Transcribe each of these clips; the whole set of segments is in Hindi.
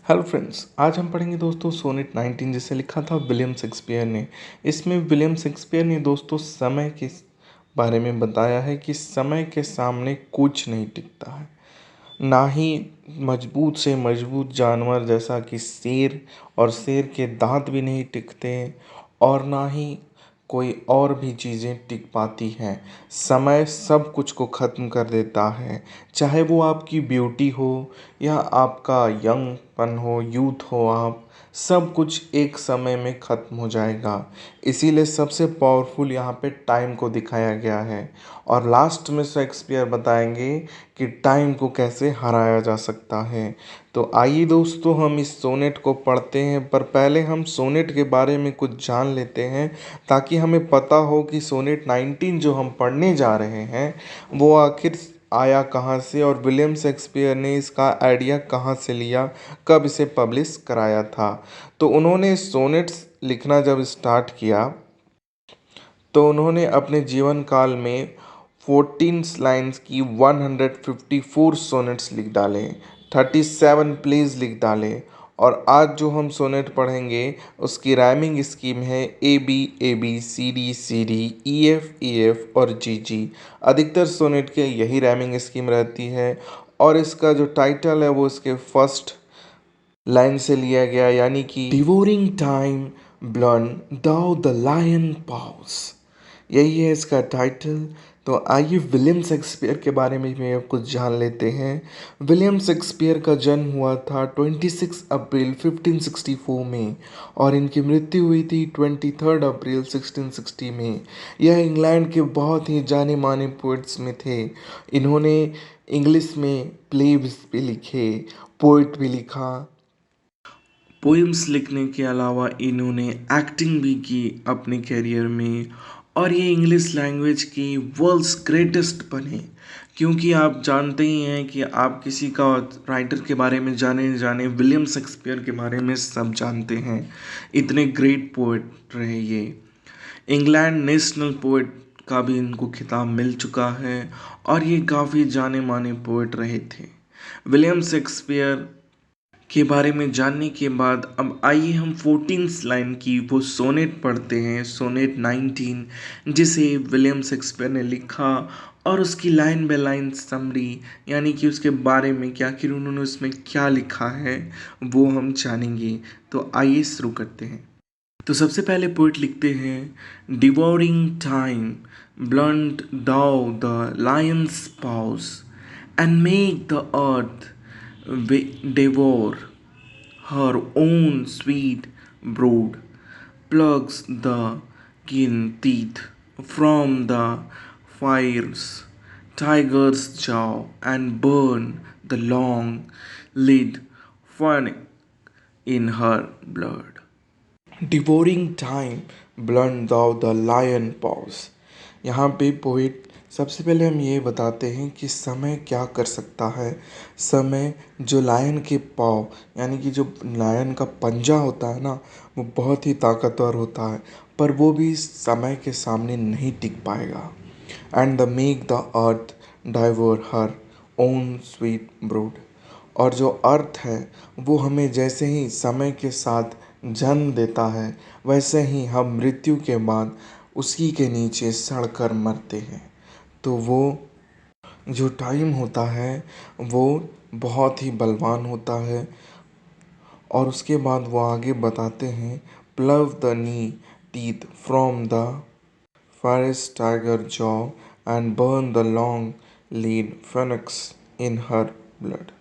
हेलो फ्रेंड्स, आज हम पढ़ेंगे दोस्तों सोनेट 19 जिसे लिखा था विलियम शेक्सपियर ने। इसमें विलियम शेक्सपियर ने दोस्तों समय के बारे में बताया है कि समय के सामने कुछ नहीं टिकता है, ना ही मजबूत से मजबूत जानवर जैसा कि शेर, और शेर के दांत भी नहीं टिकते, और ना ही कोई और भी चीज़ें टिक पाती हैं। समय सब कुछ को ख़त्म कर देता है, चाहे वो आपकी ब्यूटी हो या आपका यंगपन हो, यूथ हो, आप सब कुछ एक समय में ख़त्म हो जाएगा। इसीलिए सबसे पावरफुल यहाँ पे टाइम को दिखाया गया है, और लास्ट में शेक्सपियर बताएंगे कि टाइम को कैसे हराया जा सकता है। तो आइए दोस्तों हम इस सोनेट को पढ़ते हैं, पर पहले हम सोनेट के बारे में कुछ जान लेते हैं ताकि हमें पता हो कि सोनेट 19 जो हम पढ़ने जा रहे हैं वो आखिर आया कहाँ से, और विलियम शेक्सपियर ने इसका आइडिया कहाँ से लिया, कब इसे पब्लिश कराया था। तो उन्होंने सोनेट्स लिखना जब स्टार्ट किया तो उन्होंने अपने जीवन काल में 14 लाइन्स की 154 सोनेट्स लिख डाले, 37 प्लेज लिख डाले। और आज जो हम सोनेट पढ़ेंगे उसकी राइमिंग स्कीम है A B C D E F और जी। अधिकतर सोनेट के यही राइमिंग स्कीम रहती है, और इसका जो टाइटल है वो इसके फर्स्ट लाइन से लिया गया, यानी कि devouring time blunt thou the lion paws. यही है इसका टाइटल। तो आइए विलियम शेक्सपियर के बारे में भी कुछ जान लेते हैं। विलियम शेक्सपियर का जन्म हुआ था 26 अप्रैल 1564 में, और इनकी मृत्यु हुई थी 23 अप्रैल 1660 में। यह इंग्लैंड के बहुत ही जाने माने पोइट्स में थे। इन्होंने इंग्लिश में प्लेब्स भी लिखे, पोइट भी लिखा। पोइम्स लिखने के अलावा इन्होंने एक्टिंग भी की अपने करियर में, और ये इंग्लिश लैंग्वेज की वर्ल्ड्स ग्रेटेस्ट बने। क्योंकि आप जानते ही हैं कि आप किसी का राइटर के बारे में जाने विलियम शेक्सपियर के बारे में सब जानते हैं। इतने ग्रेट पोएट रहे ये। इंग्लैंड नेशनल पोएट का भी इनको खिताब मिल चुका है, और ये काफ़ी जाने माने पोएट रहे थे। विलियम शेक्सपियर के बारे में जानने के बाद अब आइए हम 14 लाइन की वो सोनेट पढ़ते हैं, सोनेट 19, जिसे विलियम शेक्सपियर ने लिखा, और उसकी लाइन बाय लाइन समरी, यानी कि उसके बारे में कि आखिर उन्होंने उसमें क्या लिखा है वो हम जानेंगे। तो आइए शुरू करते हैं। तो सबसे पहले पोइट लिखते हैं, devouring time blunt thou the lion's paws and make the earth devour her own sweet brood, plucks the keen teeth from the fire's tiger's jaw, and burn the long lead furnace in her blood. Devouring time blunt thou the lion paws. यहाँ पे पोइट सबसे पहले हम ये बताते हैं कि समय क्या कर सकता है। समय जो लायन के पाँव, यानी कि जो लायन का पंजा होता है ना, वो बहुत ही ताकतवर होता है, पर वो भी समय के सामने नहीं टिक पाएगा। And the make the earth devour her own sweet brood. और जो अर्थ है वो हमें जैसे ही समय के साथ जन्म देता है, वैसे ही हम मृत्यु के बाद उसी के नीचे सड़कर मरते हैं। तो वो जो टाइम होता है वो बहुत ही बलवान होता है। और उसके बाद वो आगे बताते हैं, pluck the keen teeth from the fierce tiger jaw and burn the long lived phoenix in her blood.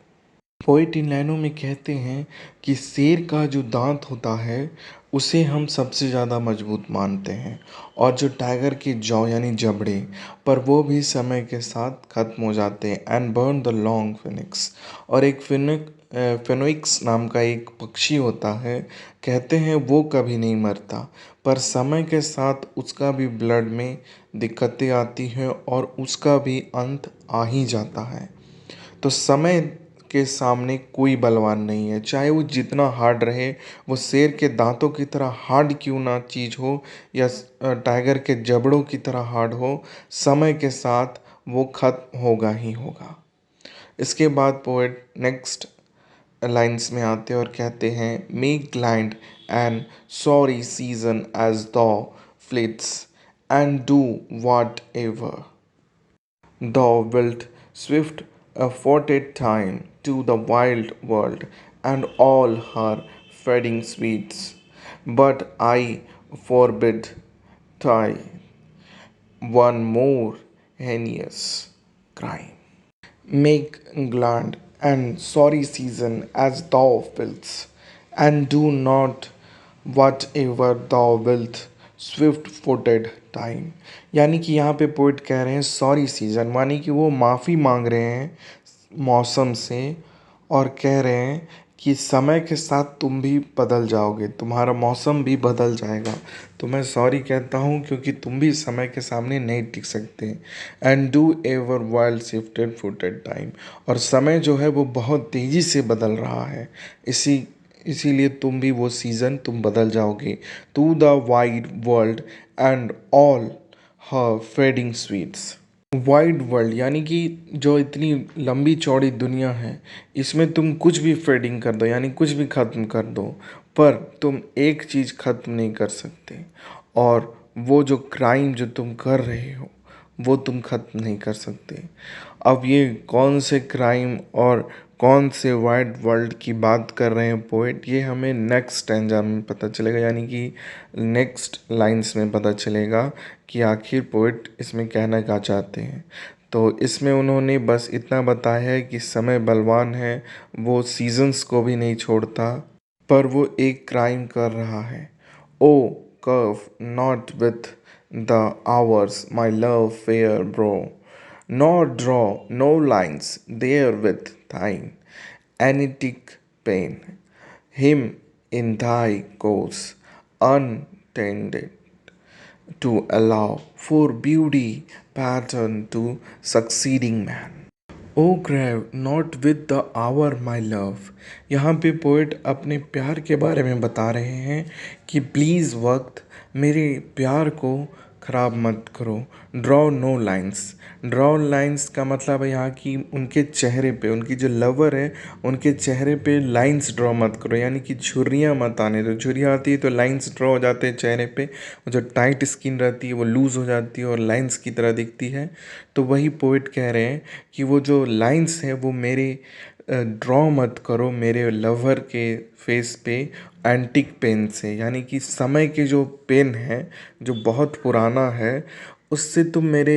Poet इन लाइनों में कहते हैं कि शेर का जो दांत होता है उसे हम सबसे ज़्यादा मजबूत मानते हैं, और जो टाइगर के जौ यानी जबड़े, पर वो भी समय के साथ ख़त्म हो जाते हैं। And burn the long Phoenix. और एक फिनिक्स नाम का एक पक्षी होता है, कहते हैं वो कभी नहीं मरता, पर समय के साथ उसका भी ब्लड में दिक्कतें आती हैं और उसका भी अंत आ ही जाता है। तो समय के सामने कोई बलवान नहीं है, चाहे वो जितना हार्ड रहे, वो शेर के दांतों की तरह हार्ड क्यों ना चीज़ हो, या टाइगर के जबड़ों की तरह हार्ड हो, समय के साथ वो खत्म होगा ही होगा। इसके बाद पोएट नेक्स्ट लाइन्स में आते हैं और कहते हैं, मेक लैंड and sorry season as thou fleet'st and do whatever thou wilt swift afforded time to the wild world and all her fading sweets. But I forbid thy one more heinous crime. Make glad and sorry season as thou wilt, and do not whatever thou wilt Swift footed time. यानी कि यहाँ पे पोइट कह रहे हैं सॉरी सीज़न, मानी कि वो माफ़ी मांग रहे हैं मौसम से और कह रहे हैं कि समय के साथ तुम भी बदल जाओगे, तुम्हारा मौसम भी बदल जाएगा। तो मैं सॉरी कहता हूँ क्योंकि तुम भी समय के सामने नहीं टिक सकते। And do ever wild shifted footed time, और समय जो है वो बहुत तेज़ी से बदल रहा है, इसीलिए तुम भी वो सीज़न तुम बदल जाओगे। To the wide world and all her fading sweets. Wide world यानी कि जो इतनी लंबी चौड़ी दुनिया है, इसमें तुम कुछ भी फेडिंग कर दो, यानी कुछ भी ख़त्म कर दो, पर तुम एक चीज़ ख़त्म नहीं कर सकते, और वो जो क्राइम जो तुम कर रहे हो वो तुम ख़त्म नहीं कर सकते। अब ये कौन से क्राइम और कौन से वाइड वर्ल्ड की बात कर रहे हैं पोएट, ये हमें नेक्स्ट स्टैंजा में पता चलेगा, यानी कि नेक्स्ट लाइंस में पता चलेगा कि आखिर पोएट इसमें कहना क्या चाहते हैं। तो इसमें उन्होंने बस इतना बताया है कि समय बलवान है, वो सीजन्स को भी नहीं छोड़ता, पर वो एक क्राइम कर रहा है। O carve not with the hours my love fair brow, nor draw no lines there with thine anitic pain. Him in thy course untended to allow for beauty pattern to succeeding man. O grave not with the hour my love. यहाँ पे पोइट अपने प्यार के बारे में बता रहे हैं कि प्लीज़ वक्त मेरे प्यार को ख़राब मत करो। Draw no lines, draw lines का मतलब है यहाँ की उनके चेहरे पे, उनकी जो लवर है उनके चेहरे पे लाइन्स ड्रॉ मत करो, यानी कि झुर्रियाँ मत आने दो। झुर्रियाँ आती है तो लाइन्स ड्रॉ हो जाते हैं चेहरे पे, वो जो टाइट स्किन रहती है वो लूज़ हो जाती है और लाइन्स की तरह दिखती है। तो वही पोइट कह रहे हैं कि वो जो लाइन्स हैं वो मेरे ड्रॉ मत करो मेरे लवर के फेस पे एंटिक पेन से, यानी कि समय के जो पेन है जो बहुत पुराना है, उससे तुम मेरे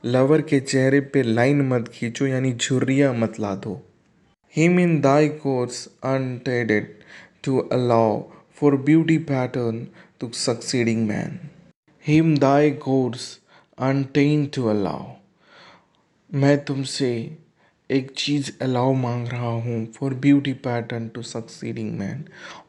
लवर के चेहरे पे लाइन मत खींचो, यानी झुर्रियाँ मत ला दो। Him in thy course untainted to allow for beauty pattern to succeeding man. Him thy course untainted to allow, मैं तुमसे एक चीज़ अलाउ मांग रहा हूँ for beauty pattern to succeeding man,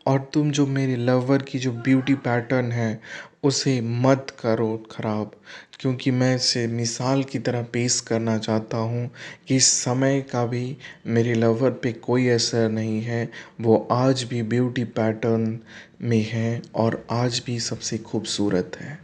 और तुम जो मेरे लवर की जो ब्यूटी पैटर्न है उसे मत करो ख़राब, क्योंकि मैं इसे मिसाल की तरह पेश करना चाहता हूँ कि समय का भी मेरे लवर पे कोई असर नहीं है, वो आज भी ब्यूटी पैटर्न में है और आज भी सबसे खूबसूरत है।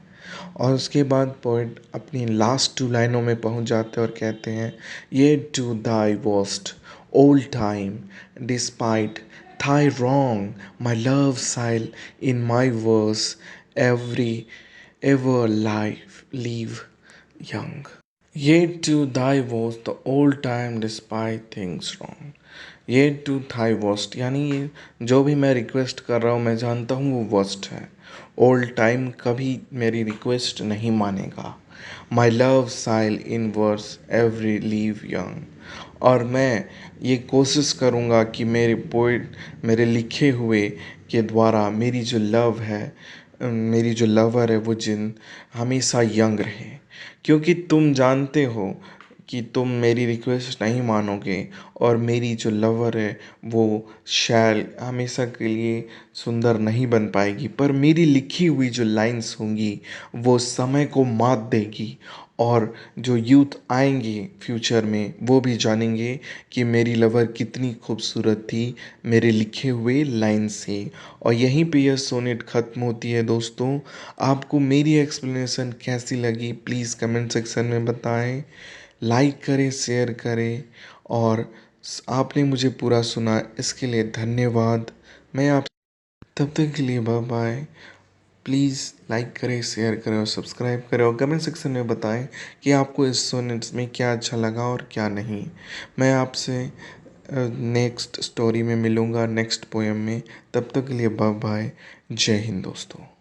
और उसके बाद पोएट अपनी लास्ट टू लाइनों में पहुंच जाते हैं और कहते हैं, yet do thy worst old time despite thy wrong my love shall in my verse every ever life live young. Yet do thy worst the old time despite things wrong. Yet do thy worst, यानी जो भी मैं रिक्वेस्ट कर रहा हूँ मैं जानता हूँ वो वर्स्ट है। ओल्ड टाइम कभी मेरी रिक्वेस्ट नहीं मानेगा। My love shall in verse ever live young, और मैं ये कोशिश करूँगा कि मेरे पोइट मेरे लिखे हुए के द्वारा मेरी जो लव है, मेरी जो लवर है वो जिन हमेशा यंग रहे, क्योंकि तुम जानते हो कि तुम मेरी रिक्वेस्ट नहीं मानोगे और मेरी जो लवर है वो शायद हमेशा के लिए सुंदर नहीं बन पाएगी, पर मेरी लिखी हुई जो लाइंस होंगी वो समय को मात देगी, और जो यूथ आएंगे फ्यूचर में वो भी जानेंगे कि मेरी लवर कितनी खूबसूरत थी मेरे लिखे हुए लाइन से। और यहीं पे यह सोनेट ख़त्म होती है दोस्तों। आपको मेरी एक्सप्लेनेशन कैसी लगी प्लीज़ कमेंट सेक्शन में बताएं, लाइक करें, शेयर करें और आपने मुझे पूरा सुना, इसके लिए धन्यवाद। मैं आप तब तक के लिए बाय बाय। प्लीज़ लाइक करें, शेयर करें और सब्सक्राइब करें और कमेंट सेक्शन में बताएं कि आपको इस सोनेट्स में क्या अच्छा लगा और क्या नहीं। मैं आपसे नेक्स्ट स्टोरी में मिलूँगा, नेक्स्ट पोएम में। तब तक के लिए बाय बाय। जय हिंद दोस्तों।